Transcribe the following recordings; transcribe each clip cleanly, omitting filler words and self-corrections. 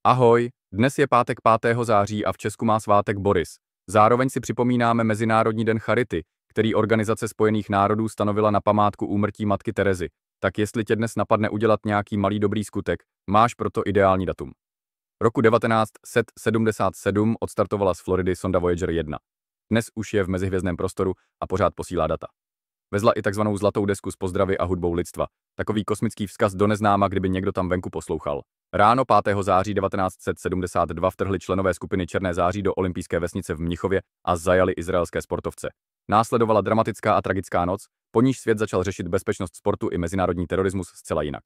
Ahoj, dnes je pátek 5. září a v Česku má svátek Boris. Zároveň si připomínáme Mezinárodní den charity, který Organizace spojených národů stanovila na památku úmrtí matky Terezy. Tak jestli tě dnes napadne udělat nějaký malý dobrý skutek, máš proto ideální datum. Roku 1977 odstartovala z Floridy sonda Voyager 1. Dnes už je v mezihvězdném prostoru a pořád posílá data. Vezla i takzvanou zlatou desku s pozdravy a hudbou lidstva. Takový kosmický vzkaz do neznáma, kdyby někdo tam venku poslouchal. Ráno 5. září 1972 vtrhli členové skupiny Černé září do olympijské vesnice v Mnichově a zajali izraelské sportovce. Následovala dramatická a tragická noc, po níž svět začal řešit bezpečnost sportu i mezinárodní terorismus zcela jinak.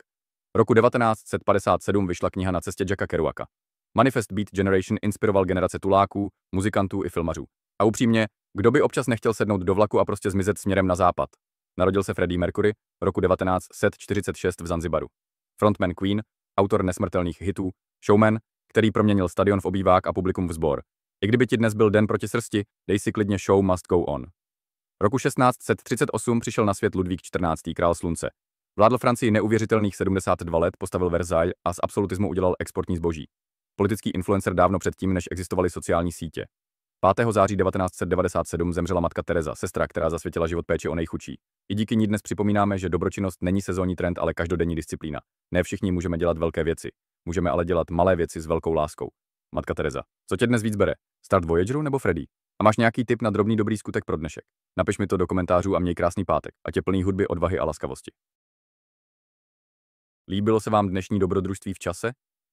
Roku 1957 vyšla kniha Na cestě Jacka Kerouaka. Manifest Beat Generation inspiroval generace tuláků, muzikantů i filmařů. A upřímně, kdo by občas nechtěl sednout do vlaku a prostě zmizet směrem na západ? Narodil se Freddie Mercury roku 1946 v Zanzibaru. Frontman Queen, autor nesmrtelných hitů, showman, který proměnil stadion v obývák a publikum v sbor. I kdyby ti dnes byl den proti srsti, dej si klidně show must go on. Roku 1638 přišel na svět Ludvík XIV. Král slunce. Vládl Francii neuvěřitelných 72 let, postavil Versailles a z absolutismu udělal exportní zboží. Politický influencer dávno předtím, než existovaly sociální sítě. 5. září 1997 zemřela matka Tereza, sestra, která zasvětila život péči o nejchudší. I díky ní dnes připomínáme, že dobročinnost není sezónní trend, ale každodenní disciplína. Ne všichni můžeme dělat velké věci. Můžeme ale dělat malé věci s velkou láskou. Matka Tereza. Co tě dnes víc bere? Start Voyageru nebo Freddie? A máš nějaký tip na drobný dobrý skutek pro dnešek? Napiš mi to do komentářů a měj krásný pátek, ať je plný hudby, odvahy a laskavosti. Líbilo se vám dnešní dobrodružství v čase?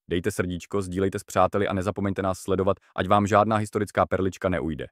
Dejte srdíčko, sdílejte s přáteli a nezapomeňte nás sledovat, ať vám žádná historická perlička neujde.